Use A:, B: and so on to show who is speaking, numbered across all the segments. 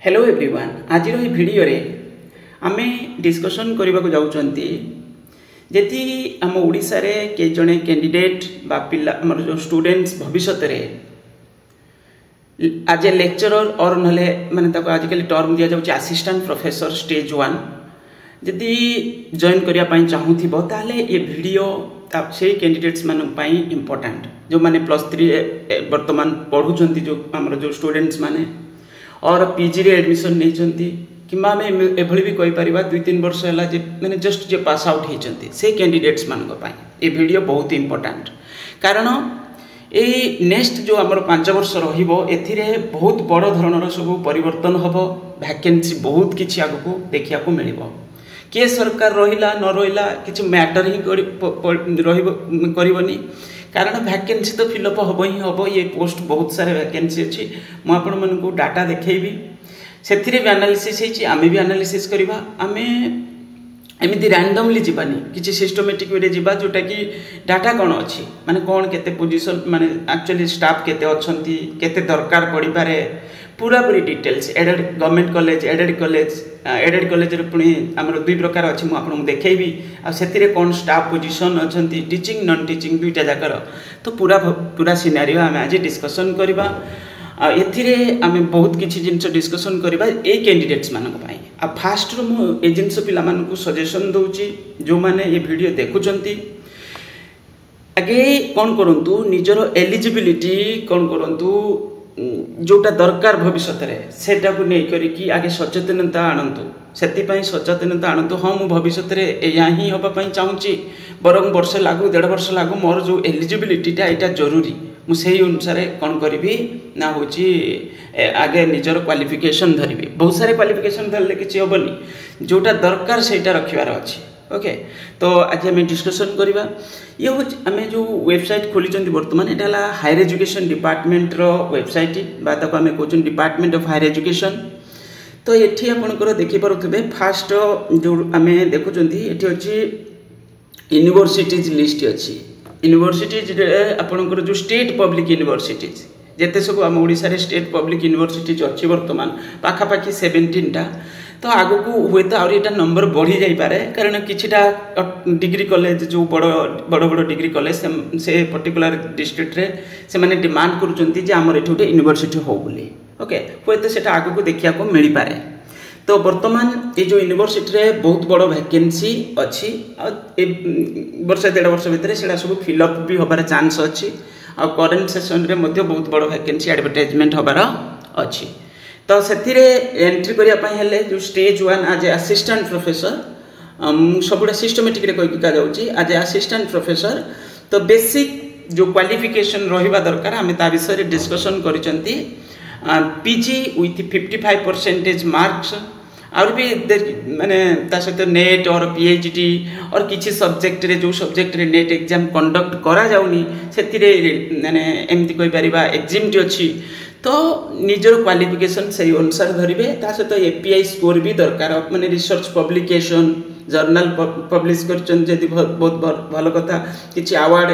A: Hello everyone आज video रे आमे डिस्कशन करने को जाउछंती जदि आम ओडिसा रे के जने कैंडिडेट बा पिला हमर जो स्टूडेंट्स भविष्य रे आज ए लेक्चरर और नले माने ताको आजिकल टर्म दिया जाउछ असिस्टेंट प्रोफेसर स्टेज 1 जदि जॉइन करिया पई चाहूथिबो ताले ये वीडियो से कैंडिडेट्स मान पई इंपोर्टेंट जो माने +3 वर्तमान पढुछंती जो हमर जो स्टूडेंट्स माने और पीजी रे एडमिशन नहीं चंती किमा में एभली भी कहि परिबा 2-3 वर्ष हला जे माने जस्ट जे पास आउट हे चंती से कैंडिडेट्स मान को पई ए वीडियो बहुत इंपोर्टेंट कारण ए नेक्स्ट जो हमर 5 वर्ष रहिबो एथिरे बहुत बड़ धरणर सब परिवर्तन हबो वैकेंसी बहुत किछि आगु को देखिया को मिलिबो के सरकार रहिला न रहिला किछि मैटर ही रहिबो करबनी कारण वैकेंसी तो फिलअप हम ही हम ये पोस्ट बहुत सारे वैकेंसी अच्छी मुझे आपण मन को डाटा देखी से भी एनालिसिस आमे भी एनालिसिस करवा आमे एमती रैंडमली जीवानी किसी सिस्टमेटिक वे जीवा जोटा कि डाटा कौन अच्छी माने कौन केते पोजीशन माने एक्चुअली स्टाफ केते अछंती केते दरकार पड़ी पारे पूरा पूरी details aided government college aided college रे पुणी हमर दुई प्रकार अछि मु आपन देखैबी आ सेतिरे कोन स्टाफ पोजीशन अछंती टीचिंग नॉन टीचिंग दुईटा जाकर तो पूरा सिनेरियो आमे आज डिस्कशन करबा एथिरे आमे बहुत किछि जिंस डिस्कशन करबा ए कैंडिडेट्स मानक पई आ फास्ट रो मु ए जिंस पिला मानक सजेशन दउची जो माने ए वीडियो देखुचंती आगे कोन करंतु निजरो एलिजिबिलिटी कोन करंतु जोटा दरकार भविष्य रे सेटा को नै करी कि आगे सचेतनता आनंतु सेति पई सचेतनता आनंतु हम भविष्य रे या ही होबा पई चाहूची बरम वर्ष लागू 1.5 वर्ष लागू मोर जो एलिजिबिलिटी टा एटा जरूरी मु सेही अनुसार कोन करबी ना होची आगे निजर क्वालिफिकेशन धरबी बहुत सारे क्वालिफिकेशन धरले किछि होबनी जोटा दरकार सेटा रखिवार अछि ओके तो आज हमें डिस्कशन करवा ये आम जो वेबसाइट खोली वर्तमान एटा हायर एजुकेशन डिपार्टमेंट रो वेबसाइट बा ताको आम कहूँ डिपार्टमेंट ऑफ हायर एजुकेशन तो ये आपंकर देखिपे फास्ट जो आम देखुं ये अच्छी यूनिवर्सिटीज लिस्ट अच्छी यूनिवर्सिटीज आपंकर जो स्टेट पब्लिक यूनिवर्सिटीज जिते सब आम ओडिशा स्टेट पब्लिक यूनिवर्सिटीज अच्छी वर्तमान पाखापाखि 17टा तो आगु को हुए तो आउरी एटा नंबर बढ़ी जाई पारे कारण किछिटा डिग्री कॉलेज जो बड़ डिग्री कॉलेज से पर्टिकुलर डिस्ट्रिक्ट रे से माने डिमांड करूचंती जे हमर एठुटे यूनिवर्सिटी हो बोली ओके हुए तो सेटा आगु को देखिया को मिली पारे तो वर्तमान ये जो यूनिवर्सिटी रे बहुत बड़ वैकेंसी अच्छी वर्ष 1.5 वर्ष भितर सेटा सब फिलअप भी होबार चांस अच्छी आ करंट सेशन रे मध्ये बहुत बड़ वैकेंसी एडवर्टाइजमेंट होबार अच्छी तो से एंट्री करने जो स्टेज 1 आज असिस्टेंट प्रोफेसर सबुटा सिस्टमेटिक रे कह जाऊँगी आज असिस्टेंट प्रोफेसर तो बेसिक जो क्वालिफिकेशन रहिबा दरकार आम ता विषय डिस्कशन करिसंती पीजी विथ 55% मार्क्स और भी माने ता सहित नेट और पीएचडी और किसी सब्जेक्ट रे जो सब्जेक्ट रे नेट एग्जाम कंडक्ट करा जाउनी सेतिरे माने एमती कहि परिबा एग्जिमटी अछि तो निजर क्वालिफिकेशन से अनुसार धरिबे ता सहित एपीआई स्कोर भी दरकार माने रिसर्च पब्लिकेशन जर्नल पब्लिश करछन जदि बहुत भल कथा किछि अवार्ड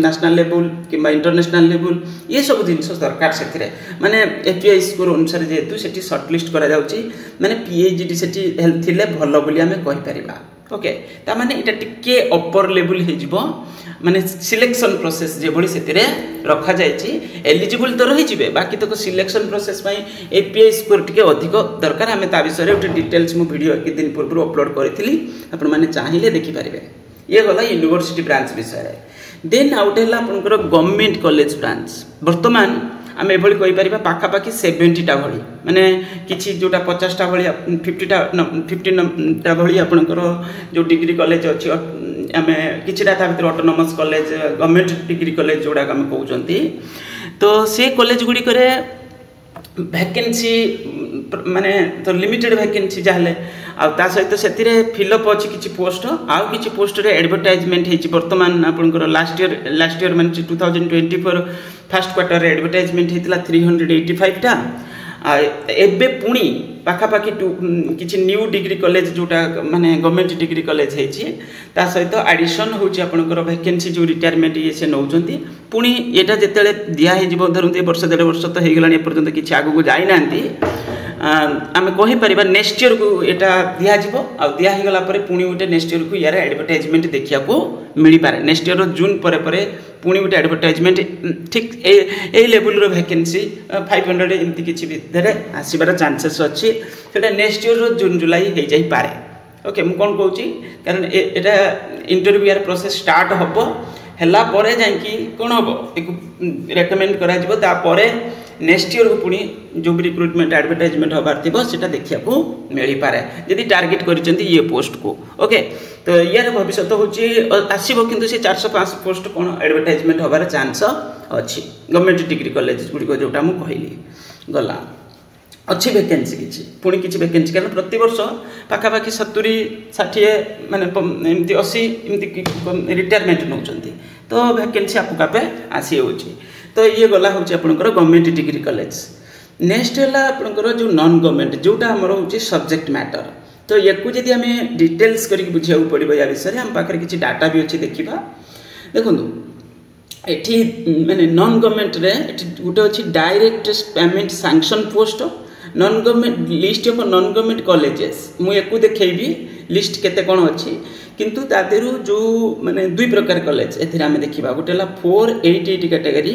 A: नेशनल लेवल किबा इंटरनेशनल लेवल ये सब जिंस दरकार सेथिरे माने एपीआई स्कोर अनुसार जेतु सेठी शॉर्टलिस्ट करा जाउची माने पीएचडी सेठी हेल्थ थिले भल बोली हमें कहि परिबा ओके ता माने इटा टिके अपर लेवल हे जिवो माने सिलेक्शन प्रोसेस जे भली सेतिरे रखा जायछि एलिजिबल तो रहि जिवे बाकी तो सिलेक्शन प्रोसेस पई एपीआई स्कोर टिके अधिक दरकार हमें ता विषय रे डिटेल्स मु वीडियो एक दिन पूर्व अपलोड करथिली आपण माने चाहिले देखि पारिबे ये गला यूनिवर्सिटी ब्रांच विषय रे देन आउट हैला आपनकर गवर्नमेंट कॉलेज ब्रांच वर्तमान आम एभली कहि परिबा पाखापाखि 70टा भली माने किछि जोटा 50टा भली 50टा भली आपनकर जो डिग्री कॉलेज अछि आमे किछिटा ता भीतर autonomous college government degree college जोड़ा आम कहउचंती तो से कॉलेज गुडी करे वैकेंसी माने तो लिमिटेड वैकेंसी जाहले आ ता सहित सेतिरे फिलअप अछि किछि पोस्ट आ किछि पोस्ट रे एडवर्टाइजमेंट हेछि वर्तमान आपनकर लास्ट ईयर माने 2024 फर्स्ट क्वार्टर रे एडवर्टाइजमेंट हेतिला 385 टा एबे पुणी पाखापाखि किछि न्यू डिग्री कॉलेज जोटा माने गवर्नमेंट डिग्री कॉलेज हेछि ता सहित एडिशन होछि आपनकर वैकेंसी जो रिटायरमेंट ये से नौचंती पुणी एटा जेतेले दिया हे जीव धरंती वर्ष 1.5 वर्ष तो हे गेलानी पर्यंत किछि आगु को जाई नांती आम कहीपर नेक्स्ट इयर को यहाँ दिज्व आगला पुणी गोटे नेक्स्ट इयर को यार एडवर्टाइजमेंट देखा मिल पाए नेक्स्ट इयर जून पर पुणी गोटे एडवर्टाइजमेंट ठीक ए लेवल वैकेंसी 500 एमती किसी भितर आसबार चांसेस अच्छी से नेक्स्ट इयर जून जुलाई हो जापे ओके मुझे कौन कहूँ कारण यहाँ इंटरव्यू यार प्रोसेस स्टार्ट हम है जाकि कौन हम रेकमेंड कर नेक्स्ट इयर को पुणी जो भी रिक्रुटमेंट एडवर्टाइजमेंट हबार थी से देखा मिल पाए जदि टार्गेट कर ये पोस्ट को ओके तो यार भविष्य हूँ आसो कि 400-500 पोस्ट कौन एडवर्टाइजमेंट हबार चांस अच्छी गवर्नमेंट डिग्री कॉलेज गुड़िक जोटा मुझे कहली गला अच्छी वैकेंसी किसी पुणी किसी वैकेंसी कारण प्रति वर्ष पाखापाखि 70-60 माने 80 एमती रिटायरमेंट नौ तो वैकेंसी आपको आपे आसी होची तो ये गला हूँ आपंकर गवर्नमेंट डिग्री कॉलेज नेक्स्ट है आपंकर जो नॉन गवर्नमेंट जोटा आमर हूँ सब्जेक्ट मैटर तो या जब आम डिटेल्स करके बुझा पड़ो या विषय आम पाखे किसी डाटा भी अच्छी देखा देखो एटी माने नॉन गवर्नमेंट रे गोटे अच्छी direct payment sanction post non government list of non government colleges मुझे देखी लिस्ट केते कौन अच्छी किंतु तादेरु जो माने दुई प्रकार कॉलेज एथिरा हमें देखिबा गोटे ला 488 कैटेगरी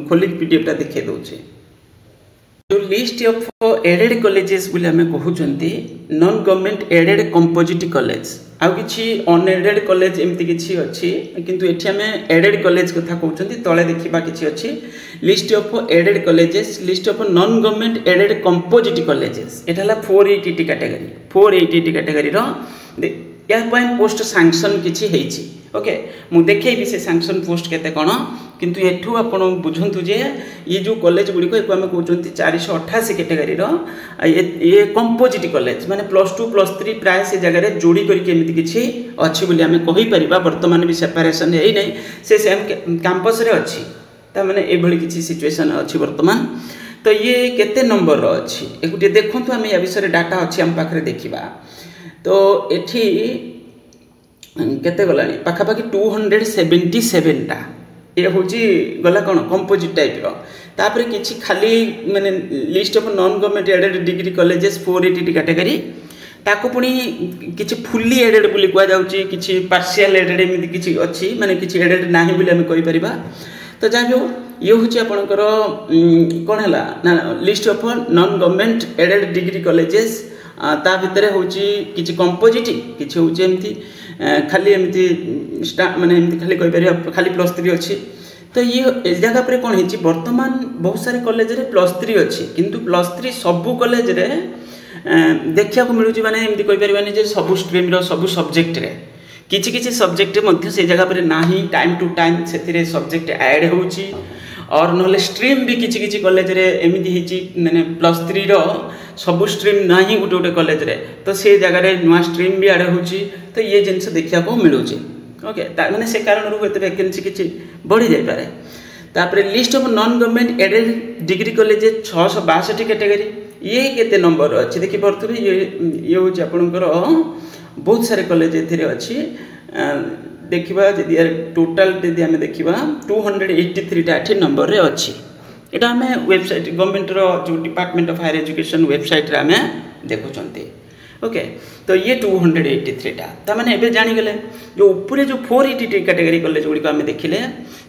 A: खोली पीडीएफ देखा दूचे जो लिस्ट ऑफ एडेड कॉलेजेस बोले हमें कहउचंती non government aided composite college आउ किछि अनएडेड कॉलेज एमती किछि अछि किंतु एठी हमें एडेड कॉलेज कथा कहउचंती तळे देखिबा किछि अछि list of aided colleges list of non government aided composite colleges एठाला 488 कैटेगरी रो या पोस्ट सैंक्शन किछि हेछि ओके मु देखैबी से सैंक्शन पोस्ट केते कोन किंतु एठू आपण बुझंतु जे ये जो कॉलेज गुडी को हमें कहउचंती 488 कैटेगरी रो ये कंपोजिट कॉलेज माने +2 +3 प्राय से जगह रे जोड़ी करके एमिति किछि अछि बोली हमें कहि परिबा वर्तमान भी सेपरेशन हेइ नै से सेम कैंपस रे अछि ता माने ए भली किछि सिचुएशन अछि वर्तमान तो ये केते नंबर रो अछि एगुटे देखंतु हमें या विषय डाटा अछि हम पाखरे देखिबा तो एठी केते गलानी पाखापाखि 277 टा ये हूँ गला कौन कंपोजिट टाइप रो तापर किछि खाली माने list of non government added degree colleges 480 category ताको पुणी किछि फुल्ली एडेड बोली कह जाउची किछि पार्शियल एडेड एमिति किछि अछि माने किछि एडेड नाही बोली हम कहि परिबा तो जा भी ये हूँ आपणकर कौन है ना list of non government added degree colleges ता भितर हूँ किछि कंपोजिट किछि हूँ एमती खाली एमती माने एमती खाली कहि परिबा खाली +3 अछि तो ये जगह पर कौन है वर्तमान बहुत सारे कॉलेज रे +3 अच्छी किंतु +3 सबू कॉलेज रे देखा मिलूँ माने एमती कहि परिबानी जे सबू स्ट्रीम रो सबू सब्जेक्ट रे किछि किछि सब्जेक्ट मध्य से जगह पर नाही टाइम टू टाइम से सब्जेक्ट ऐड होउची और नहले स्ट्रीम भी किछि किछि कॉलेज रे एमिति हिची माने +3 रो सबू स्ट्रीम नाही गोटे गोटे कॉलेज रे तो से जगह रे नुआ स्ट्रीम भी ऐड होउची तो ये जिनस देखा को मिलूची ओके माने से कारण रो एते वैकेंसी किछि बढ़ी जाय पारे तापर list of non government added degree college 662 category ये केते नंबर अछि देखि परथुबे ये होची आपनकर बहुत सारे कॉलेज एथिरे अछि देखिबा जदि यार टोटल जदि हमें देखिबा 283 टा एठी नंबर रे अछि एटा हमें वेबसाइट गवर्नमेंट रो जो department of higher education website रे हमें देखुचंती ओके तो ये 283 टा ता माने एबे जानि गेले जो ऊपर जो 480 कैटेगरी कॉलेज गुडी को हमें देखिले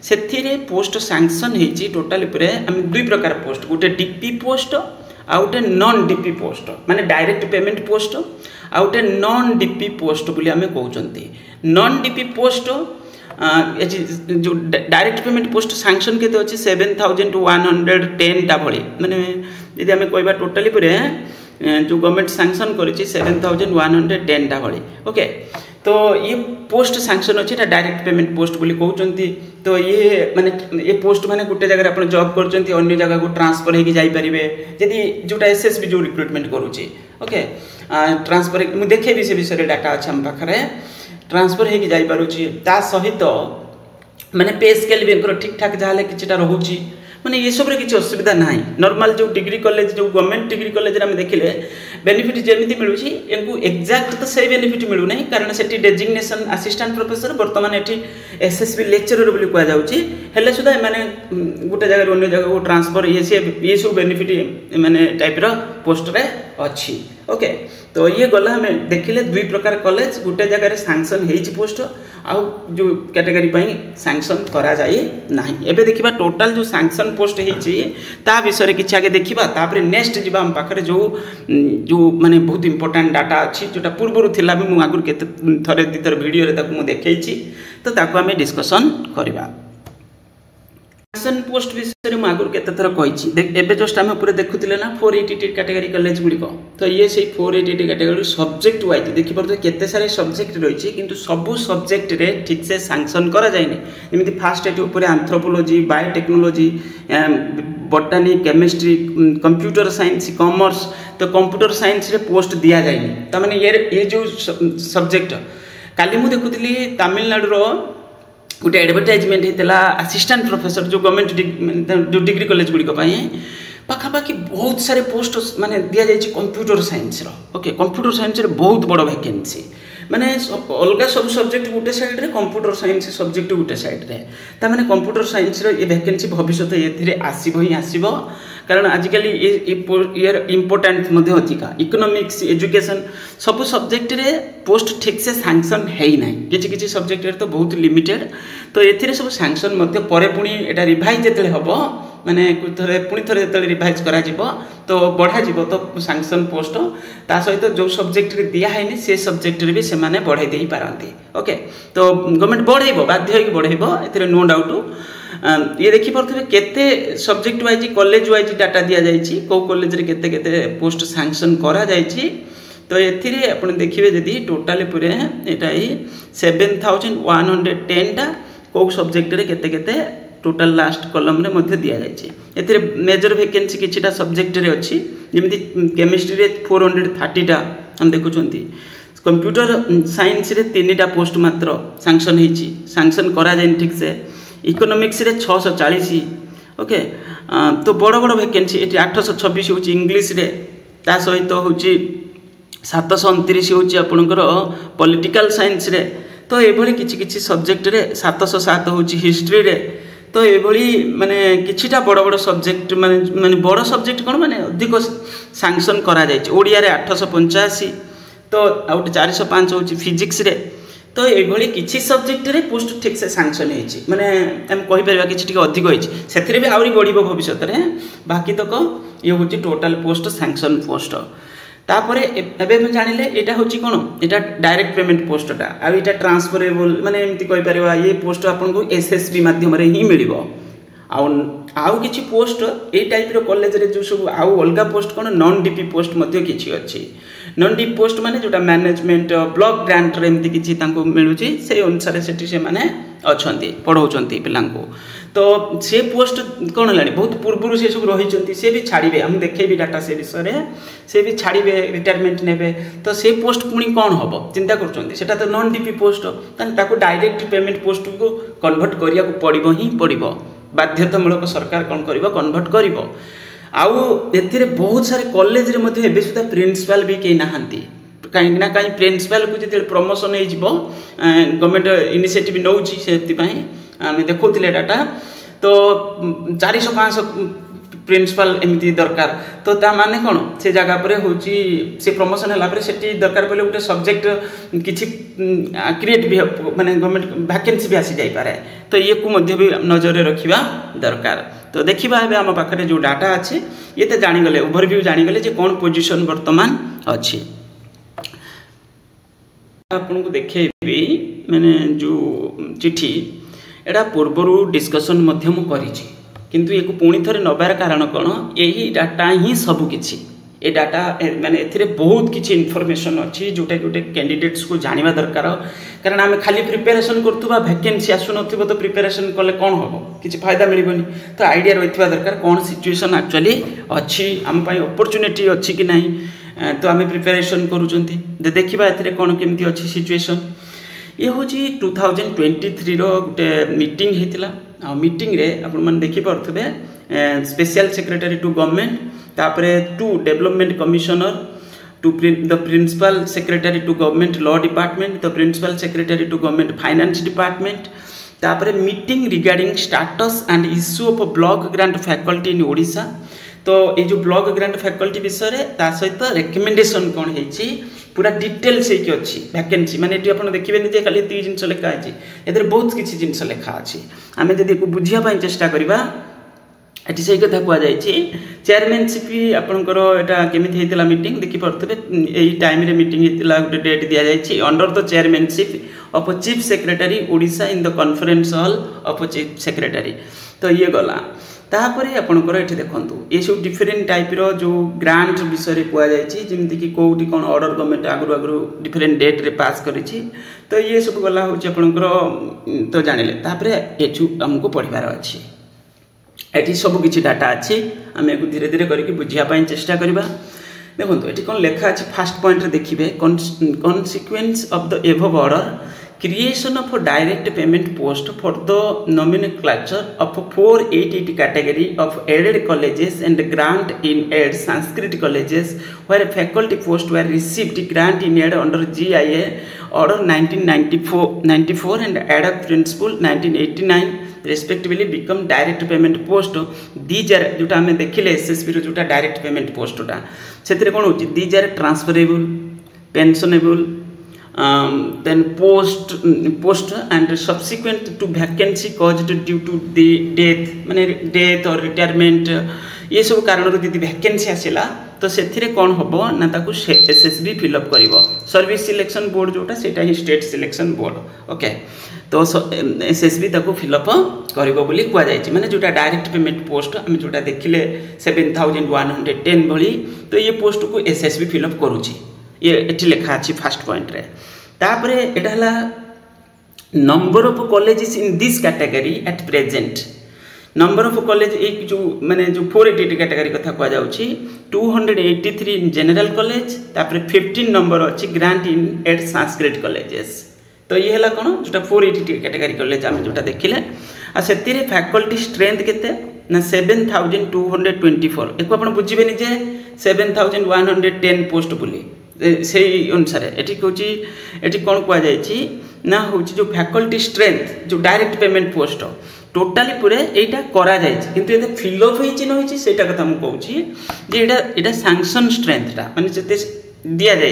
A: सेथिरे पोस्ट सैंक्शन हेची टोटल ऊपर हम दुई प्रकार पोस्ट गोटे डीपी पोस्ट आ गोटे नॉन डीपी पोस्ट माने डायरेक्ट पेमेंट पोस्ट आ गोटे नॉन डीपी पोस्ट बोली हमें कहउचंती नॉन डीपी पोस्ट जो डायरेक्ट पेमेंट पोस्ट सैंक्शन केते अछि 7110 टा भली माने यदि हमें कहबा टोटली पूरे जो गवर्नमेंट सैंक्शन करिछि 7110 टा भली ओके तो ये पोस्ट सैंक्शन अछि एटा डायरेक्ट पेमेंट पोस्ट बोली कहउचंती तो ये पोस्ट माने गोटे जगह आपण जॉब करचंती अन्य जगह को ट्रांसफर हेकि जाई परिबे यदि जोटा एसएसबी जो रिक्रूटमेंट करूछि ओके ट्रांसफर मु देखे भी से विषय डाटा अछि हम पाखरे ट्रांसफर हेकि जाई पारुछि ता सहित माने पे स्केल भी ठीक ठाक जाले किछटा रहउछि माने ये सब किसी असुविधा ना नॉर्मल जो डिग्री कॉलेज जो गवर्नमेंट डिग्री कॉलेज आम देखिले बेनिफिट जमी मिलूँ इनको एक्जाक्ट तो सही बेनिफिट मिलूना कारण से डेजिग्नेशन असिस्टेंट प्रोफेसर बर्तमान ये एसएसबी लेक्चरर बोली कहुच्छे सुधा मैंने गोटे जगह अन्य जगह को ट्रांसफर ये सब बेनिफिट माने टाइप पोस्ट रे अच्छी ओके तो ये गला हमें देखिले दुई प्रकार कॉलेज गोटे जगह सैंक्शन हो पोस्ट आउ जो कैटेगरी सैंक्शन करा जाए ना एबे देखिबा टोटल जो सैंक्शन पोस्ट होती ता विषय किसी आगे देखिबा तापर नेक्स्ट जीवा हम पाखरे जो जो माने बहुत इंपोर्टेंट डाटा अच्छी जोटा पूर्व थिला भी मु आगुर केते थरे दी थर वीडियो रे ताकू मु देखैछि तो ताकू हमें डिस्कशन करबा सैंक्शन पोस्ट विषय में आगुर केते थर कहिछि एबे जस्ट हम पूरे देखुतिले ना 480 कैटेगरी कॉलेज गुडी को तो ये से 480 कैटेगरी सब्जेक्ट वाइज देखि परते केते सारे सब्जेक्ट रहिछि किंतु सब सब्जेक्ट रे ठीक से सैंक्शन करा जायनि जेमिति फास्ट एटी ऊपर anthropology biotechnology botany chemistry computer science commerce तो कंप्यूटर साइंस रे पोस्ट दिया जायनि त माने ये जो सब्जेक्ट काली मु देखुतिली तमिलनाडु रो गोटे एडवर्टाइजमेंट होता असिस्टेंट प्रोफेसर जो गवर्नमेंट जो डिग्री कॉलेज गुड़िक पाखापाखि बहुत सारे पोस्ट माने दिया जाए computer science okay computer science रे बहुत बड़ वैकेंसी माने अलग सब सब्जेक्ट गोटे साइड रे कंप्यूटर साइंस सब्जेक्ट गोटे साइड रे ता माने कंप्यूटर साइंस रे ये वैकेंसी भविष्य ये आसीबो ही आसीबो कारण आजिकल ये इम्पोर्टेंट मध्य अधिका इकोनॉमिक्स एजुकेशन सब सब्जेक्ट रे पोस्ट ठीक से सैंक्शन है ही ना किसी सब्जेक्ट रे तो बहुत लिमिटेड तो ये सब सैंक्शन मध्य परे पुणी एटा रिवाइज जेतले हबो माने थरे पुणी थरे जेतले रिवाइज करा जिवो तो बढ़ा जिवो तो सैंक्शन पोस्ट ता सहित जो सब्जेक्ट रे दिया है से सब्जेक्ट रे भी से माने बढ़ाई देई पारंती ओके तो गवर्नमेंट बढ़ाइबो बाध्य होई बढ़ाइबो एथिरे नो डाउट ये देखी पड़े केते subject wise college wise data दि जाइए कौ कॉलेज रे केते केते पोस्ट सैंक्शन करा जाइए तो एथिरे अपन देखिए जदि टोटल पूरे एटा 7110 टा कौ सब्जेक्ट रे केते केते टोटल लास्ट कॉलम रे मध्य दिया जाइए एथिरे मेजर वैकेंसी किछिटा सब्जेक्ट रे अछि जेमिति केमिस्ट्री रे 430 टा हम देखुचंती कंप्यूटर साइंस रे 3 टा पोस्ट मात्र सैंक्शन हेछि सैंक्शन करा जाय ठीक से इकोनॉमिक्स रे 640 ओके तो बड़ बड़ वैकेंसी ये 826 हूँ इंग्लीश रे ता सहित हूँ 729 हूँ आपणकर पॉलिटिकल साइंस रे तो ये किसी सब्जेक्ट रे 707 हूँ हिस्ट्री रे तो ये माने किछिटा बड़ बड़ सब्जेक्ट माने बड़ सब्जेक्ट कौन माने अधिक सैंक्शन करा जाय ओडिया रे 885 तो आउट 405 हूँ फिजिक्स रे तो ये किसी सब्जेक्ट रे पोस्ट ठीक से सैंक्शन होती माने हम कहि परबा किछि अधिक होइछि सेथिरे भी आउरी बढ़िबो भविष्य रे बाकी तक ये हूँ टोटल पोस्ट सैंक्शन पोस्ट तापरे एबे हम जानिले एटा होछि कोन एटा डायरेक्ट पेमेंट पोस्टटा आ एटा ट्रांसफरेबल माने एमति कहि परबा ये पोस्ट आपन को एसएसबी माध्यम रे ही मिलिबो आउ किछि पोस्ट ए टाइप रो कॉलेज रे जो सब आउ अलगा पोस्ट कोन नॉन डीपी पोस्ट मध्ये किछि अछि नॉन डीपी पोस्ट माने जोटा मैनेजमेंट ब्लॉक ग्रांट रे एमति किछि तांको मिलुछि से अनुसार सेठी से माने अछंती पढौचंती पिलांको तो से पोस्ट कौन है बहुत पूर्व से सब रही से भी छाड़े हम देखेबी डाटा से विषय से भी छाड़े रिटायरमेंट ने तो से पोस्ट पुणी कौन हम चिंता कर तो नॉन डीपी पोस्ट ताको डायरेक्ट पेमेंट पोस्ट को कन्वर्ट करिया को पड़िबो ही पड़िबो बाध्यतामूलक सरकार कौन करिबो कन्वर्ट करिबो आउ एथिरे बहुत सारे कॉलेज रे मध्ये एबे सुधा प्रिंसिपल भी के नाहंती कहीं ना कहीं प्रिंसिपल को जो प्रमोशन हो गवर्नमेंट इनिशिएटिव नौची से आम देखुले डाटा तो 400-500 प्रिंसिपल एमती दरकार तो ता माने कौन से जगह पर हूँ से प्रमोशन है से दरकार पड़े गोटे सब्जेक्ट किसी क्रिएट भी माने गवर्नमेंट वैकेंसी भी आसी जाई पारे तो ये को मध्य भी नजर रे रखिबा दरकार तो देखिबा एबे हम पाखरे जो डाटा अच्छे ये तो जानीगले ओवरव्यू जानीगले जे कौन पोजीशन वर्तमान अच्छी आपन को देखेबी मैंने जो चिट्ठी एटा पूर्वरु डिस्कशन मध्यम करिछि किंतु एको पुणी थरे नबार कारण कोन एही डाटा ही सब किछि ए डाटा माने एथिरे बहुत किछि इन्फॉर्मेशन अछि जोटा गोटे कैंडिडेट्स को जानिबा दरकार कारण आमे खाली प्रिपरेशन करथुबा वैकेंसी आसु नथिबो तो प्रिपरेशन कले कोन होबो किछि फायदा मिलिबोनी तो आईडिया रहितबा दरकार कोन सिचुएशन एक्चुअली अछि हम पई अपॉर्चुनिटी अछि कि नाही तो आम प्रिपेरेसन करुँच देखा ए कौन केमती अच्छी सिचुएशन ये हूँ 2023 गोटे मीटिंग होता मीटिंग रे आपण मैंने देखिपे स्पेशल सेक्रेटरी टू गवर्नमेंट तापरे to development commissioner to the principal secretary to government law department, the principal secretary to government finance department, तापरे meeting regarding status and issue of block grant faculty in Odisha. तो ये जो block grant faculty विषय ता सहित recommendation कौन है पूरा डिटेल्स होगी अच्छी वैकेंसी माने ये आप देखिए खाली ती जिन लिखा है ए बहुत किसी जिन लिखा अच्छी आम जब बुझापी चेष्टा करवा एटी से कथा कहुई चेयरमैनशिप आपंकर यहाँ केमी होता मीटिंग देखिपे यही टाइम मीटिंग होता गोटे डेट दि जाए under the chairmanship of chief secretary Odisha in the conference hall of chief secretary. तो ये गला तापर आपंकर ये देखूँ ये सब डिफरेंट टाइप्र जो ग्रांट विषय कहुई जमीक कि कौटी कौन ऑर्डर गवर्नमेंट आगु आगु डिफरेंट डेट रे पास करी। तो ये सब गला हूँ आपंकर तो जानिले तापर ये आमको पढ़ार अच्छी एटी सब किसी डाटा अच्छी आम धीरे धीरे करके बुझापी चेष्टा करवा। देखो ये कौन लेखा अच्छे फास्ट पॉइंट देखिए consequence of the above order creation of direct payment post for the nomenclature of 488 category of aided colleges and grant in aid Sanskrit colleges where faculty post were received grant in aid under GIA order 1994 and ad hoc principle 1989 respectively become direct payment post। these are जोटा हमें देखिले SSB रो जोटा direct payment पोस्टटा सेतिरे कोन होची these are transferable pensionable then post and subsequent to vacancy caused due to the death or retirement ये सब कारण यदि vacancy आसला तो से कौन हम ना ताकू एसएसबी फिलअप कर सर्विस सिलेक्शन बोर्ड जोटा सेटा ही स्टेट सिलेक्शन बोर्ड ओके। तो एसएसबी ताकू फिलअप कर माने जोटा डायरेक्ट पेमेंट पोस्ट आम जोटा देखिले 7110 भली तो ये पोस्ट को एसएसबी फिलअप करुच्ची ये एटी लिखा अच्छी फास्ट पॉइंट रे। तापर एटा number of colleges in this category at present number of college एक जो माने जो 488 कैटेगरी कथा कह जाउची 283 इन जनरल कॉलेज तापर 15 नंबर अच्छी grant in aid Sanskrit colleges. तो ये है कौन जोटा 488 कैटेगरी कॉलेज आम जोटा देखिले आ से फैकल्टी स्ट्रेंथ केते ना 7224 एक आप बुझे जे 7110 पोस्ट बोली से अनुसार ये कौन कहुई ना हूँ जो फैकल्टी स्ट्रेंथ जो डायरेक्ट पेमेंट पोस्ट टोटाली पूरे यहाँ करा किंतु ये फिलअप होती से कथा मुझे कहूँ ये सैंक्शन स्ट्रेंथटा माने जिते दि जाए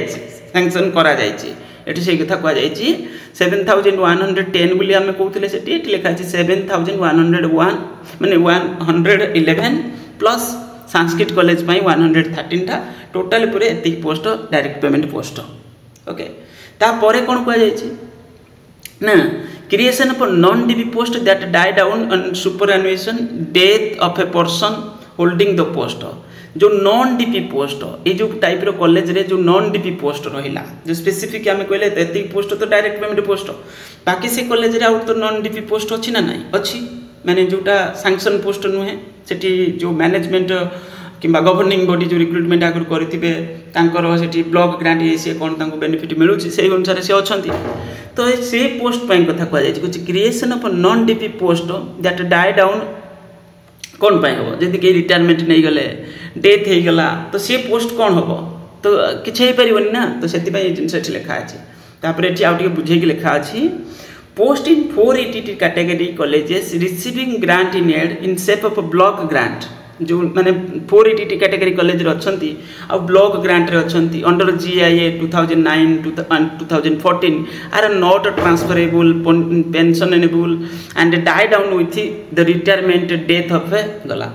A: सैंक्शन करा ये से कथा कहुई 7110 बोली आम कहते से लिखा 7101 माने 111 प्लस संस्कृत कॉलेज 113 टा टोटाल पूरे एति post direct payment post okay. तापर कौन कहुई ना creation of non DP post that die down on superannuation death of a person holding the post जो नॉन डीपी पोस्ट ये जो टाइप रो कॉलेज रे जो नॉन डीपी पोस्ट रहिला जो स्पेसिफिक आम कहले एति पोस्ट तो डायरेक्ट पेमेंट पोस्ट बाकी से कॉलेज रे आउट तो नॉन डीपी पोस्ट अच्छी ना नहीं अच्छी माने जोटा सैंक्शन पोस्ट नुहे सेठी जो मैनेजमेंट किंबा गवर्निंग बॉडी जो रिक्रुटमेंट आगु करेंगे से ब्लॉक ग्रांट ये सी कौन बेनिफिट मिलूँ से अनुसार से अच्छा तो से पोस्ट कथा कहुई creation of non DP post that die down कौन हम जदि कहीं रिटायरमेंट नहीं गले डेथ हो गला तो सी पोस्ट कौन हम तो किसी हो पारन ना तो से जिन लिखा अच्छे ये आउ बुझे लिखा अच्छी post in 488 category colleges receiving grant in aid in shape of block grant जो माने 488 कैटेगरी कॉलेज रे आ ब्लॉक ग्रांट रे अच्छी under GIA 2009 and 2014 are not transferable pensionable and die down with the retirement death of a गला।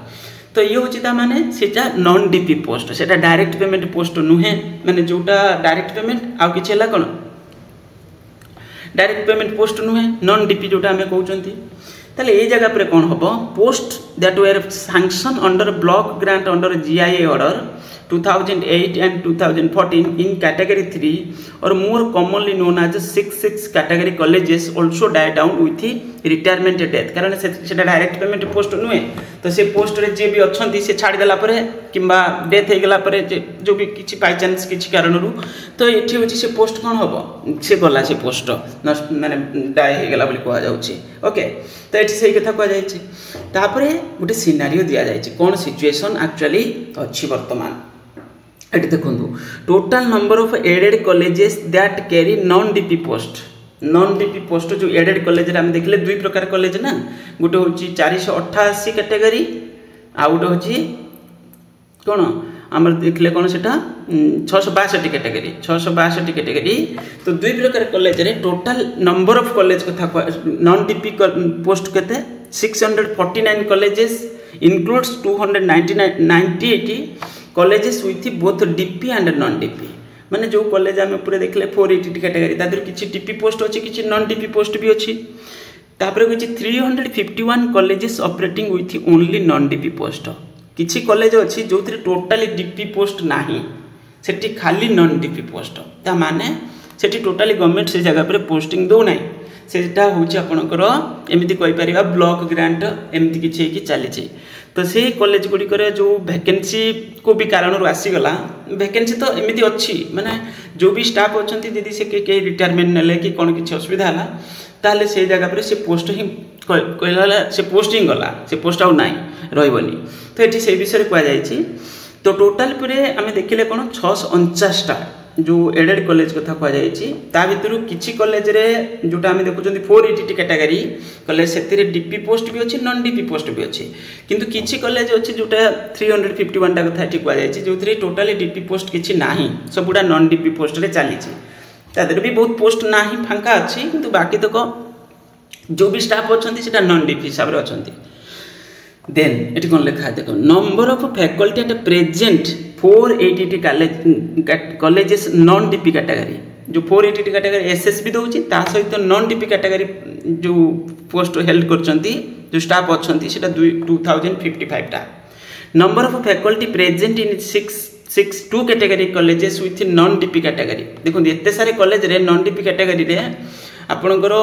A: तो ये हूँ माने सेटा नॉन डीपी पोस्ट सेटा डायरेक्ट पेमेंट पोस्ट नुहे माने जोटा डायरेक्ट पेमेंट आउ किछि हला कोन डायरेक्ट पेमेंट पोस्ट नुहे नॉन डीपी जोटा आम कहते ताले ये जगह पर कौन हम post that were sanction under block grant under GIA order 2008 and 2014 in category 3 or more commonly known as 66 category colleges also die down with retirement death कारण से डायरेक्ट पेमेंट पोस्ट नुहे तो से पोस्ट रे जे भी अच्छा से छाड़देला कि डेथ हो गला जो भी किसी बाई चान्स किसी कारण तो ये हूँ से पोस्ट कौन हम से गला से पोस्ट माने डाई हो गला कहुच्छे ओके तो ये से कथा कहुपर गोटे सिनारियो दि जाए कौन सिचुएशन एक्चुअली अच्छी वर्तमान ये देखो total number of aided colleges that carry non DP post जो एडेड कॉलेज रे हम देखले दुई प्रकार कॉलेज ना गोटे हूँ 488 कैटेगरी आउ गोटे हूँ कौन आम देखले कौन से 662 कैटेगरी तो दुई प्रकार कॉलेज रे टोटाल नंबर ऑफ कॉलेज कथा नॉन डीपी पोस्ट केते 649 colleges includes 298 colleges with both DP and non DP माने जो कॉलेज आम पूरे देखले 480 कैटेगरी तादर किसी डीपी पोस्ट अच्छी किसी नॉन डीपी पोस्ट भी अच्छी तापर किसी 351 colleges operating with only non DP post किसी कॉलेज अच्छी जो टोटाली डीपी पोस्ट नाही सेठी खाली नॉन डीपी पोस्ट ता माने सेठी टोटाली गवर्नमेंट से जगह पर पोस्टिंग दो नाही सेटा होची आपनकर एमिति कहि परिबा ब्लॉक ग्रांट एमिति किछि कि चली तो से कॉलेज गुडी करे जो वैकेंसी को भी कारण आसीगला वैकेंसी तो एमिति अच्छी माने जो भी स्टाफ अच्छी यदि से के रिटायरमेंट नेले कि कौन किसी असुविधा है ताहले से जगह पर से पोस्ट ही कहला से पोस्टिंग गला से पोस्ट आउ नाई रहबनी तो ये से विषय कहुई तो टोटाल पूरे आम देखिले कौन 649टा जो एडेड कॉलेज कथा कहुई भितर किसी कॉलेज रे जोटा आम देखुं 480 कैटेगरी कॉलेज से डीपी पोस्ट भी अच्छी नॉन डीपी पोस्ट भी अच्छी किंतु किसी कॉलेज अच्छी जोटा 351 टा कथा कहुई जो टोटाली डीपी पोस्ट किसी ना सबुड़ा नॉन डीपी पोस्ट रे चली तादर भी बहुत पोस्ट ना फांका अच्छी किंतु बाकी तक जो भी स्टाफ अच्छा नॉन डीपी हिसाब से अच्छा देन ये कौन लिखा है देखो number of faculty at present 480 colleges non DP category जो 480 कैटेगरी एसएसबी दौची ता सहित नॉन डीपी कैटेगरी जो पोस्ट हेल्ड करछंती जो स्टाफ अच्छी से 2055 टा number of faculty present in 662 category colleges with non DP category देखो एते सारे कॉलेज रे नॉन डीपी कैटेगरी रे आपनकर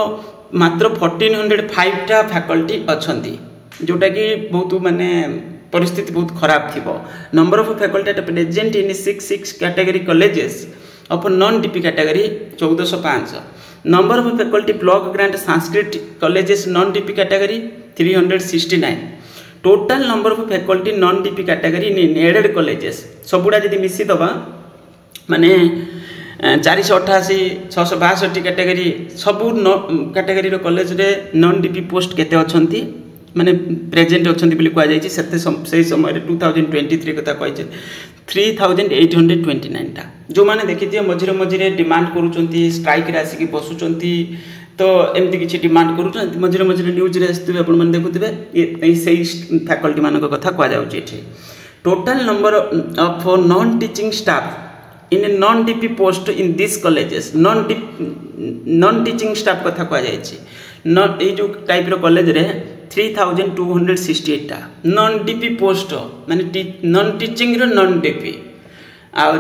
A: मात्र 1405 टा फैकल्टी अच्छी जोटा कि बहुत माने परिस्थिति बहुत खराब थी number of faculty at present in 66 category colleges of non DP category 1405 number of faculty block grant Sanskrit colleges non DP category 369 total number of faculty non DP category in aided colleges सबुड़ा जदि मिसी दबा माने 488 662 category सबू category college रे non DP post केते अछंती माने प्रेजेंट अच्छी कहुई से समय 2023 कथा कही 3829 टा जो मैंने देखिए मझे मझे डिमांड करुँच स्ट्राइक आसिक बसुँच तो एमती किसी डिमांड करुँच मझे मझे न्यूज आसते आपने देखुए से फैकल्टी मान कथा कहुच्छे total number of non teaching staff in non DP post in this colleges non teaching staff कथा कहुई जो टाइप कॉलेज रे 3268 टा नॉन डीपी पोस्ट माने नॉन टीचिंग रो नॉन डीपी आ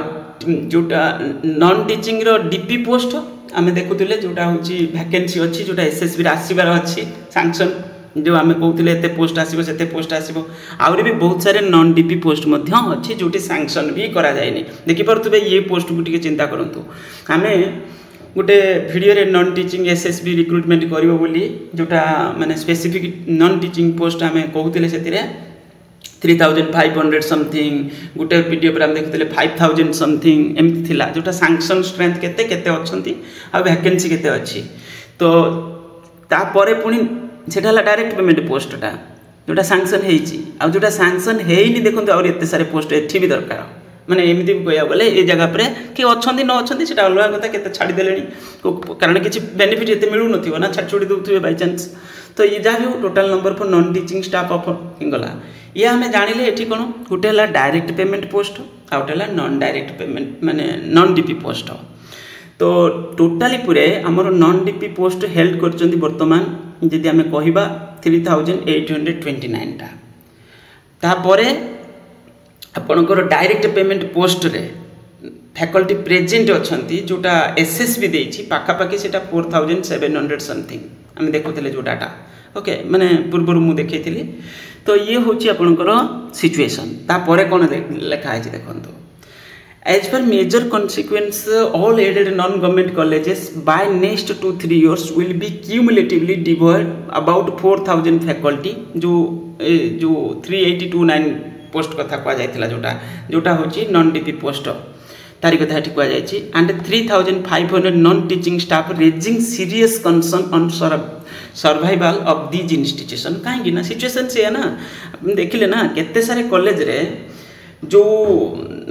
A: जोटा नॉन टीचिंग रो डीपी पोस्ट आम देखुले जोटा हूँ वैकेंसी अच्छी जोटा एसएसबी आसबार अच्छी सैंक्शन जो आम कहते एत पोस्ट आसो से पोस्ट आसो आहरी भी बहुत सारे नॉन डीपी पोस्ट अच्छी जो सैंक्शन भी करा जाए देखिपे ये पोस्ट को चिंता करूँ आम गोटे भिडियो रे नॉन टीचिंग एसएसबी रिक्रुटमेंट करिवो बोली जोटा माने स्पेसिफिक नॉन टीचिंग पोस्ट आमे कहूतिले सेतिरे 3500 समथिंग गोटे वीडियो पर हम देखुतिले 5000 समथिंग एमती थिला जोटा सैंक्शन स्ट्रेंथ केते केते अछंती आ वैकेंसी केते अछि तो ता परे पुनी सेटा डायरेक्ट पेमेंट पोस्टटा जोटा सैंक्शन हेइची आ जोटा सैंक्शन हेइनी देखंतु और एते सारे पोस्ट एठी भी दरकार माने एमती कहया बोले ए जगह पर कि अच्छी न अच्छी से अलग कथा के छाड़दे कारण किसी बेनिफिट एत मिलू नथिबो ना छाड़ छोड़ी दउथिबे बाय चांस तो ये जहाँ भी total number for non teaching staff of गला ये आम जानिले ये कौन गोटे है डायरेक्ट पेमेंट पोस्ट आउ गोटे नॉन डायरेक्ट पेमेंट माने नॉन डीपी पोस्ट तो टोटाली पूरे आमर नॉन डीपी पोस्ट हेल्ड कर बर्तमान जदि आम कहवा 3829 टा तापर आपणकर डायरेक्ट पेमेंट पोस्ट रे फैकल्टी प्रेजेंट अच्छा जोटा एसएसबी देछि पाखापाखि सेटा 4700 समथिंग आम देखुले जो डाटा ओके माने पूर्व मुझे देखी तो ये हूँ आपणकर सिचुएशन तापर कौन लिखाई देखो as per major consequence all aided non government colleges by next 2-3 years will be cumulatively devoid about 4000 faculty जो 3829 पोस्ट कथा कहुला जोटा जोटा हूँ नॉन डीपी पोस्ट तारी कथा ये कहुई and 3500 non teaching staff raising serious concern on survival of these institution कहीं ना सिचुएशन से है ना देखिले ना केते सारे कॉलेज रे जो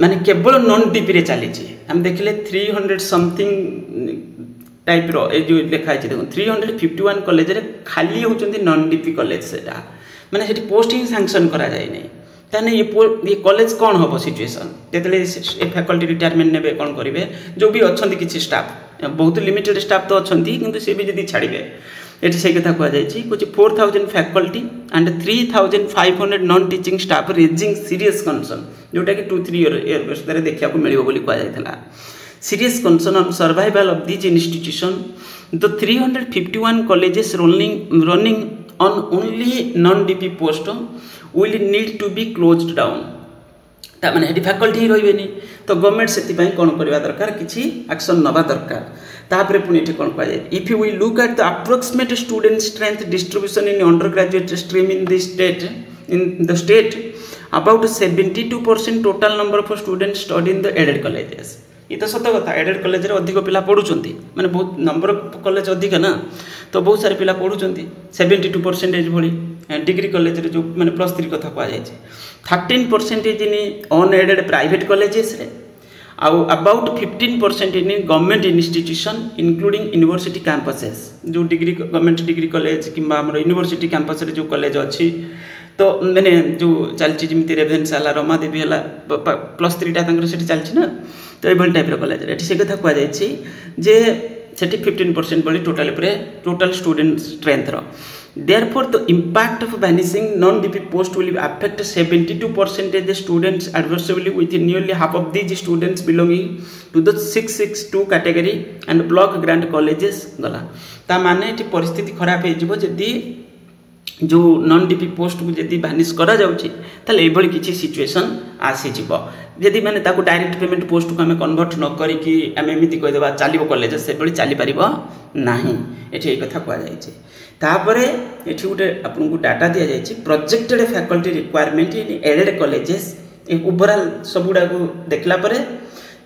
A: माने केवल नॉन डीपी रे चली हम देखिले 300 समथिंग टाइप रो ए जो लिखा है देखो 351 कॉलेज रे खाली होचंती नॉन डीपी कॉलेज सेटा माने सेठी पोस्टिंग सैंक्शन करा जाय नै ताने ये कॉलेज कौन हम सिचुएशन जेतले फैकल्टी रिटायरमेंट नेबे कौन करेंगे जो भी अच्छा किसी स्टाफ बहुत लिमिटेड स्टाफ तो अच्छा किंतु से भी जब छाड़े ये से कथा कहुई कुछ 4000 faculty and 3500 non teaching staff raising serious concern जोटा कि 2-3 years देखा मिले कहला serious concern on survival of these institution the 351 colleges running on only non DP post will need to be closed down ताने ये फैकल्टी ही रही तो government से कौन करवा दरकार किसी एक्शन नवा दरकार तापर पुणी ये कौन कहुए if you will look at the approximate student strength distribution in undergraduate stream in the state about 72% total number of student study in the aided colleges ये तो सत कथा एडेड कॉलेज रे अधिक पिला पढ़ुचंती माने बहुत नंबर ऑफ कॉलेज अधिक ना तो बहुत सारे पिला पढ़ुचंती 72% भली डिग्री कॉलेज रे जो माने +3 कथा कह जाय 13% इन अनएडेड प्राइवेट कॉलेजेस रे आउ about 15% in government institution including university campuses जो डिग्री गवर्नमेंट डिग्री कॉलेज कि यूनिवर्सिटी कैंपस रे जो कॉलेज अच्छी तो मैंने जो चलती जमी रेभेन्सा रमादेवी है +3 टा चलती ना तो ये टाइप कॉलेज से कथा कहुई जे 15% बड़ी total student strength Therefore, the impact of vanishing non-DP post will affect 72% of the students adversely, with nearly half of these students belonging to the 662 category and block grant colleges गला ता माने ये परिस्थिति खराब हो जदि जो नॉन डीपी पोस्ट को जदि भानिश करा जाउची ताले एबळी किछि सिचुएशन आसी जिवो जदि माने ताको डायरेक्ट पेमेंट पोस्ट को हमें कन्वर्ट न करी कि हमें एमिति कहि देबा चालिबो कॉलेज से बळी चाली परिबो नाही एठी ए कथा कहआ जाय छै तापरे एठी उटे आपन को डाटा दिया जाय छै projected faculty requirement in aided colleges overall सबुडा को देखला परे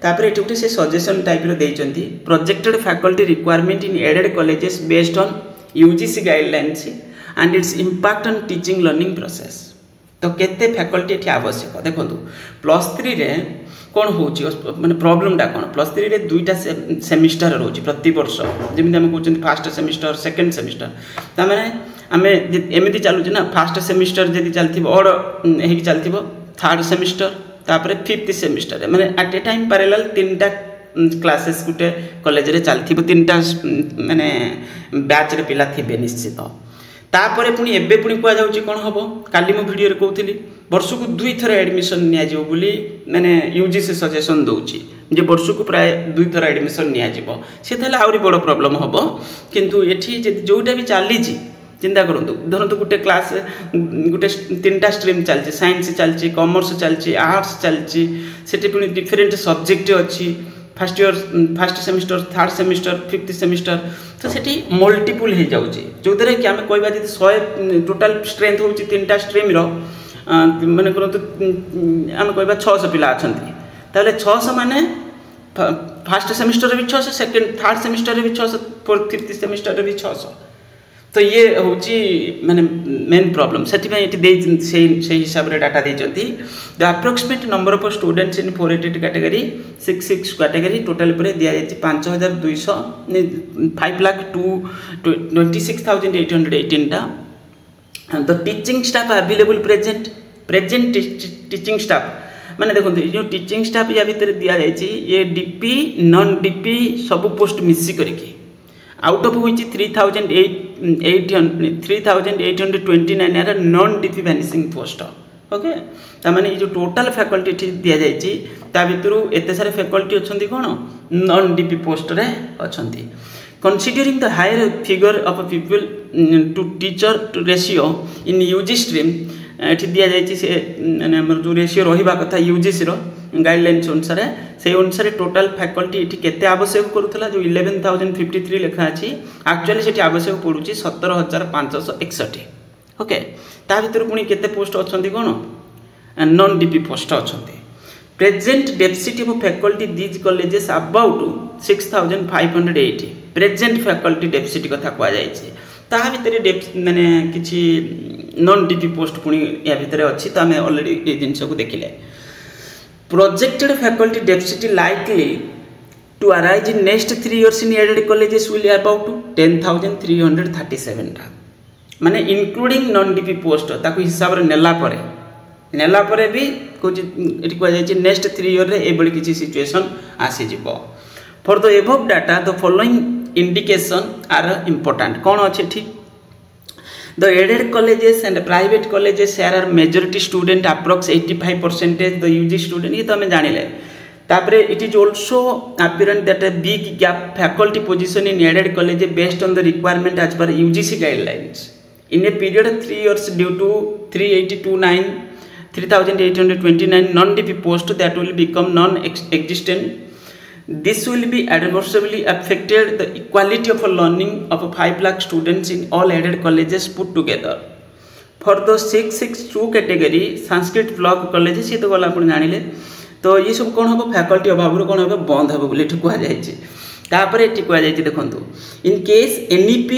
A: तापरे एठी उटे से सजेशन टाइप रो देइचंती projected faculty requirement in aided colleges based on UGC guidelines and its impact on teaching learning process तो केते फैकल्टी एठी आवश्यक देखो +3 रे कौन होची माने प्रॉब्लम डा कौन +3 रे दुईटा सेमिस्टर रोची प्रति वर्ष जेमिति हम कहउछन फर्स्ट सेमिस्टर सेकंड सेमिस्टर ता माने हमें एमिति चालू ना फर्स्ट सेमिस्टर जदि चलथिबो और हेकी चलथिबो थर्ड सेमिस्टर तापरे फिफ्थ सेमिस्टर माने एट ए टाइम पैरेलल तीनटा क्लासेस गुटे कॉलेज रे चलथिबो तीनटा माने बैच रे पिला थिबे निश्चित तापर पुणी एबे पुणी कह जाउची कोन हबो काली मो वीडियो रे कहउथिली वर्ष को 2 थर एडमिशन निया जिवो बोली माने यूजीसी सजेशन दउची जे वर्ष को प्राय 2 थर एडमिशन निया जिवो से थले आउरी बड़ प्रॉब्लम हबो किंतु एठी जे जोटा भी चाली छी चिंता करंतु धरंतु गुटे क्लास गुटे तीनटा स्ट्रीम चलची साइंस चलची कॉमर्स चलची आर्ट्स चलची सेठी पुणी डिफरेंट सब्जेक्ट अछि first year first semester third semester fifth semester तो सेठी मल्टीपल हो जाउची जो दरे कि हमें कहबा जे 100 टोटल स्ट्रेंथ होची तीनटा स्ट्रीम रो माने करंतु हम कहबा 600 पिला अछंती ताले 600 माने फर्स्ट सेमिस्टर रे भी 600 सेकंड थर्ड सेमिस्टर रे भी 600 फोर्थ फिफ्थ सेमिस्टर रे भी 600 तो ये होची माने मेन प्रॉब्लम सेठी में एटी दे से हिसाब रे डाटा देचंती the approximate number of students in 488 category 66 category total पर दिया जाय 5200 5,26,818 टा the teaching staff available present teaching staff माने देखो जो टीचिंग स्टाफ या भीतर दिया जाय ये डीपी नॉन डीपी सब पोस्ट मिसी करके out of which 3,829 are non DP vanishing post okay ता माने जो टोटल फैकल्टी दिया जायछि ता भितरु एते सारे फैकल्टी अछंती कोन नॉन डीपी पोस्ट रे अछंती considering the higher figure of people to teacher to ratio in UG stream एठी दिया जायछि से माने हमर जो रेशियो रहिबा कथा यूजीसी रो गाइडलाइंस अनुसार से अनुसार टोटल फैकल्टी एठी केते आवश्यक करूथला जो 11053 लेखा अछि एक्चुअली सेठी आवश्यक पडुछि 17561 ओके ता भीतर पुनी केते पोस्ट अछंती कोन नॉन डीपी पोस्ट अछंती present deficit of faculty these colleges about 6580 present faculty deficit कथा कुआ जायछि ता भीतर माने किछि नॉन डीपी पोस्ट पुणी या भितर अच्छी तो आम ऑलरेडी ये जिनस को देखिले projected faculty deficit likely to arise in next 3 years in aided colleges will about 10337 माने इंक्लूडिंग नॉन डीपी पोस्ट ताको हिसाब रे नेला परे भी कुछ एटी को जाय नेक्स्ट 3 इयर रे एबडी किछि सिचुएशन आसी जिवो for the above data the following indication are important कोन अछि ठीक The aided colleges and private colleges share are majority student approx 85% the UG student ये तो हमें जानिले तापरे it is also apparent that a big gap faculty position in aided college based on the requirement as per UGC guidelines in a period of 3 years due to 3829 non-DP post that will become non-existent. This will be adversely affected the equality of learning of 5 lakh students in all aided colleges put together. For the 662 category Sanskrit block colleges ये तो गला अपन जानिले तो ये सब कौन हम faculty अभाव कौन हम बंद हम बोले ठुआ जाए तापर एटी कुआ जाए देखंतु इन केस NEP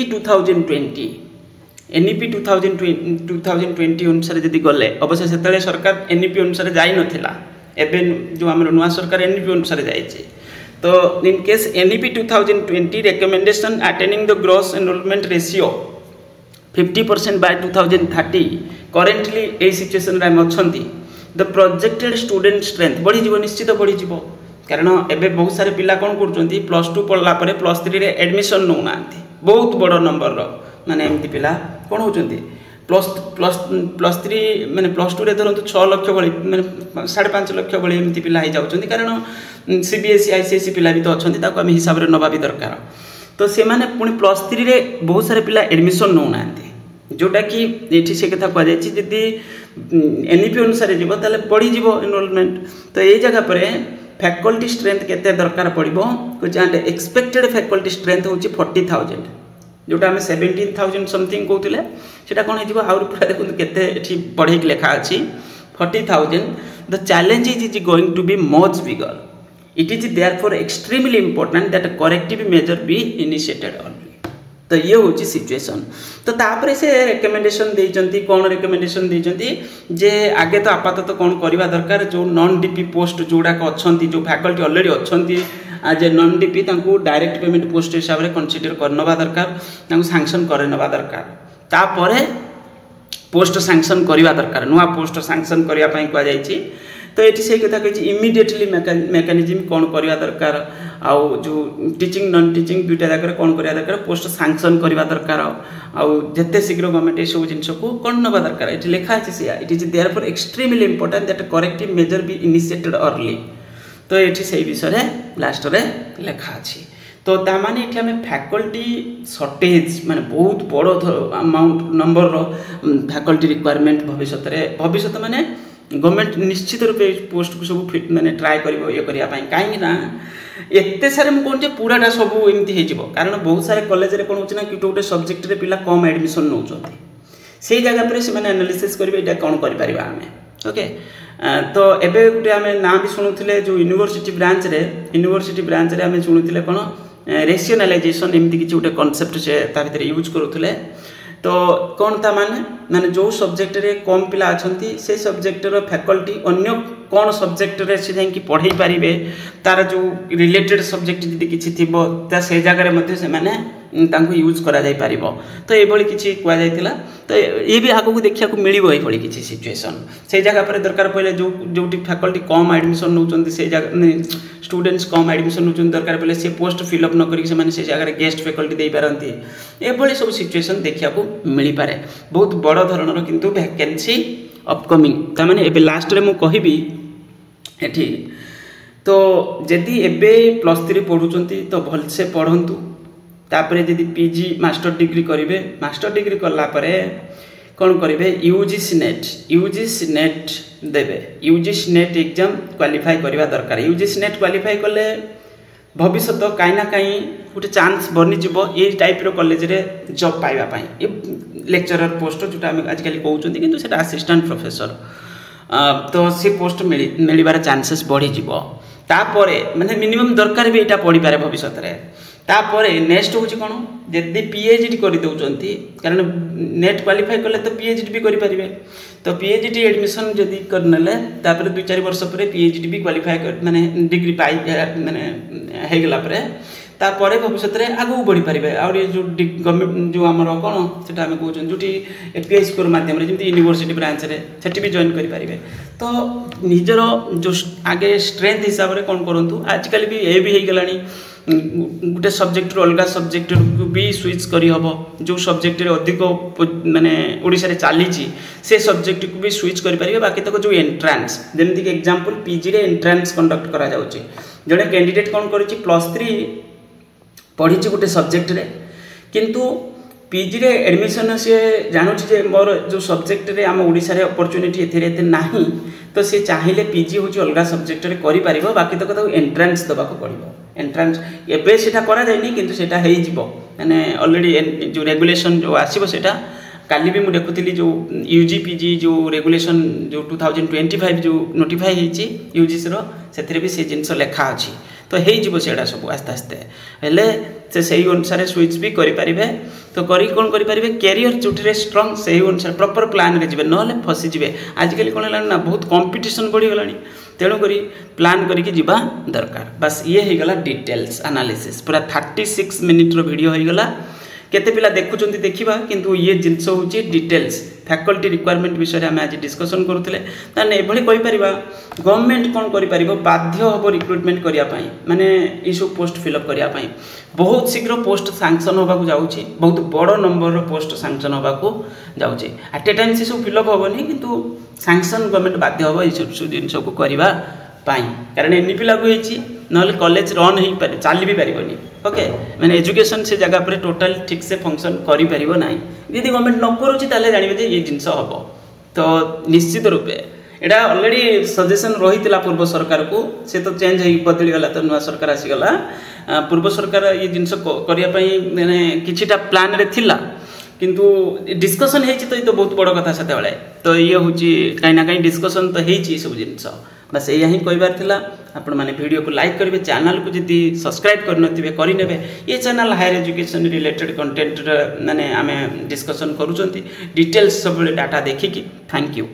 A: 2020 अनुसार जदि गले अवश्य सेतले सरकार NEP अनुसार जाई नथिला एबे जो हमर नुवा सरकार NEP अनुसार जायछि तो in case NEP 2020 recommendation attaining the gross enrollment ratio 50% by 2030 currently a situation रे अछंती the projected student strength बढ़ी जीव निश्चित बढ़ी जीव कारण एबे बहुत सारे पिला कोन करचंती +2 पढ़ला परे +3 रे एडमिशन नौ नांती बहुत बड़ नंबर रो माने एमती पिला कोन होचंती +3 माने +2 रे धरंतु 6 लाख भली माने 5.5 लाख भली एमती पिला ही जाउचंती कारण CBSE ICSE पिला भी तो अछंती ताको हम हिसाब रे नबा भी दरकार तो से माने पुनी +3 रे बहुत सारे पिला एडमिशन नौ नांती जोटा कि एठी से कथा को जायछि जदी NEP अनुसार जीव ताले पढ़ी जीव एनरोलमेंट तो ए जगह पर फैकल्टी स्ट्रेंथ केते दरकार पड़िबो कुछ एक्सपेक्टेड फैकल्टी स्ट्रेंथ होछि 40000 जोटा हम 17000 समथिंग कहउतिले सेटा कोन हिजिबो आउर पूरा देखु केते एठी पढ़े के लेखा अछि 40000 the challenge is going to be much bigger it is therefore extremely important that corrective measure be initiated early तो ये होची सिचुएशन तो तापरे से रिकमेंडेशन देइचंती कोन रिकमेंडेशन देइचंती जे आगे तो आपातत कोन करबा दरकार जो नॉन डीपी पोस्ट जोडा को अछंती जो फैकल्टी ऑलरेडी अछंती आज नॉन डीपी तांको डायरेक्ट पेमेंट पोस्ट हिसाब रे कंसीडर करनबा दरकार तांको सैंक्शन करनबा दरकार तापरे पोस्ट सैंक्शन करबा दरकार नुवा पोस्ट सैंक्शन करिया पई को जाईची तो ये से कथा कहि इमिडिएटली मेकानिज्म कौन करवा दरकार आउ जो टीचिंग नॉन टीचिंग दुईटा जाकर कौन करवा दरकार पोस्ट सैंक्शन करवा दरकार आउ जते शीघ्र गवर्नमेंट ए सब जिंस को कौन नबा दरकार एठी लिखा अछि से it is therefore extremely important that corrective measure be initiated early तो एठी से विषय रे लास्ट रे लिखा अछि तो ता माने एठी हमें फैकल्टी शॉर्टेज माने बहुत बड़ अमाउंट नंबर रो फैकल्टी रिक्वायरमेंट भविष्य माने गवर्नमेंट निश्चित रूपे पोस्ट को सब माने ट्राई करिवो ये करिया पई काहे ना एते सारे म कोन जे पूराटा सब एमती हे जिवो कारण बहुत सारे कॉलेज रे कोन होछ ना कि टोटे सब्जेक्ट रे पिला कम एडमिशन नौ छथि सेही जगह पर से माने एनालिसिस करबे एटा कोन करि परिबा हमें ओके तो एबे गुटे हमें ना भी सुनुथिले जो यूनिवर्सिटी ब्रांच रे हमें सुनुथिले कोन रेशनलाइजेशन एमती किछ गुटे कांसेप्ट से ता भीतर यूज करूथिले तो कौन था माने जो सब्जेक्ट रे कम पिला अछंती से सब्जेक्ट रो फैकल्टी अन्य कौन सब्जेक्ट रे से जाई कि पढ़ाई पारिबे तार जो रिलेटेड सब्जेक्ट जदी किछि थिबो ता से जगह रे मध्ये से माने तांको यूज करा जाई पारिबो तो ए बळी किछि कुआ जायतिला तो ये भी आगो को देखिया को मिलिबो ए बळी किछि सिचुएशन से जगह पर दरकार पहिले जो जोटी फैकल्टी कम एडमिशन नउचंती से जगह स्टूडेंट्स कम एडमिशन नउचंती दरकार पहिले से पोस्ट फिल अप न करी से माने से जगह रे गेस्ट फैकल्टी देई पारंती ए बळी सब सिचुएशन देखिया को मिली पारे बहुत बड़ धरणर किंतु वैकेंसी अपकमिंग ता माने एबे लास्ट रे मु कहिबी एठी तो जदि एबे +3 पढुचंती तो भल से पढंतु तापर जदि पीजी मास्टर डिग्री करेंगे मास्टर डिग्री कलापर कौन करेंगे यूजीसी नेट देवे यूजीसी नेट एग्जाम क्वालिफाई करवा दरकार यूजीसी नेट क्वालिफाई कले भविष्य कहीं ना कहीं गोटे चांस बनीज ये टाइप कॉलेज रे जॉब पाइबापी लेक्चरर पोस्ट जोटा आजिकल कहते कि असिस्टेंट प्रोफेसर तो सी पोस्ट मिलबार चांसेस बढ़ीज तापर माने मिनिमम दरकार भी यहाँ पढ़ी पारे भविष्य में तापर नेक्स्ट हूँ कौन जदि पीएचडी कर दौरान कारण नेट क्वालिफाई कले तो पीएचडी भी करेंगे तो पीएचडी एडमिशन जदि करने तापर 2-4 वर्ष पर पीएचडी भी क्वालिफाई माने डिग्री पाई माने होगला तापर भविष्य में आगू बढ़ी पारे और जो गवर्नमेंट जो आम कौन से कहते जो एपीआई स्कोर मध्यम जमी यूनिवर्सिटी ब्रांच रे सेठी भी जॉइन करेंगे तो निजर जो आगे स्ट्रेंथ हिसाब से कौन करूँ आजिकल भी ये भी हो गला गोटे सब्जेक्ट अलग सब्जेक्ट भी स्विच करी हम जो सब्जेक्ट अधिक माने ओडिशा रे चली से सब्जेक्ट को भी स्विच करेंगे बाकी तक जो एंट्रांस जमीक एग्जांपल पीजी रे एंट्रांस कंडक्ट करा जाउची जड़े कैंडिडेट कौन कर +3 पढ़ी गोटे सब्जेक्ट रे किंतु पीजी रे एडमिशन सी जानूँ मोर जो सब्जेक्ट रे आम ओडिशा रे अपॉर्चुनिटी एते नाही तो सी चाहिए पीजी हूँ अलग सब्जेक्ट रे करि पारिबो बाकी तक एंट्रांस दबाको पड़िबो एंट्रांस एबे सेटा करा जायनी किंतु सेटा हेइ जिवो माने ऑलरेडी जो रेगुलेशन जो आसीबो सेटा काली भी मुझे देखुली जो यूजी पीजी जो रेगुलेशन जो 2025 जो नोटिफाई होती यूजीसी रो से भी से जिनस लेखा अच्छी तो हो सेटा सब आस्ते आस्ते हेले से सही अनुसार स्विच भी करें तो करी कौन करेंगे कैरियर जोटे स्ट्रंग से अनुसार प्रॉपर प्लान रे जिवे नहले फसीजे आजिकल कौन है ना बहुत कंपटीशन बढ़ीगला तेणुक प्लान करके जीवा दरकार बस ये हो गला डिटेल्स एनालिसिस पूरा 36 मिनिट रो वीडियो हो गला केते पिला देखुचंती देखिबा किंतु ये जिनस होची डिटेल्स फैकल्टी रिक्वायरमेंट विषय में आज डिस्कशन करूथिले ताने एभली कहि परिबा गवर्नमेंट कोन करि परिबो बाध्य हबो रिक्रुटमेंट करिया पई माने ई सब पोस्ट फिलअप करिया पई बहुत शीघ्र पोस्ट सैंक्शन होबाकू जाउची बहुत बड़ नंबर रो पोस्ट सैंक्शन होबाकू जाउची एट ए टाइम से सब फिलअप होबनी किंतु सैंक्शन गवर्नमेंट बाध्य हबो ई सब जिनस को करिबा पाई कारण एनपी लागू होईची नहले कॉलेज रन हो पारे चली भी पारिबनी ओके मैंने एजुकेशन से जगह पर टोटाल ठीक से फंक्शन करि परिबो नाही यदि गवर्नमेंट न करूची ताले जानिबे जे ये जिंस हबो तो निश्चित रूपे एटा ऑलरेडी सजेशन रही पूर्व सरकार को से तो चेंज हो बदली गला तो नुआ सरकार आसीगला पूर्व सरकार ये जिनस करिया पई माने किछिटा प्लान रे थिला किंतु डिस्कशन हेची तो ये तो बहुत बड़ कथा सेते बेले तो ये होची काई ना काई डिस्कशन तो हेची सब जिनस बस यही ही कहबार थिला आपण माने वीडियो को लाइक करेंगे चैनल को जदि सब्सक्राइब करनथिबे करिनेबे ये channel higher education related content माने आमे डिस्कशन करूचंती डिटेल्स सब डाटा देखिकी थैंक यू।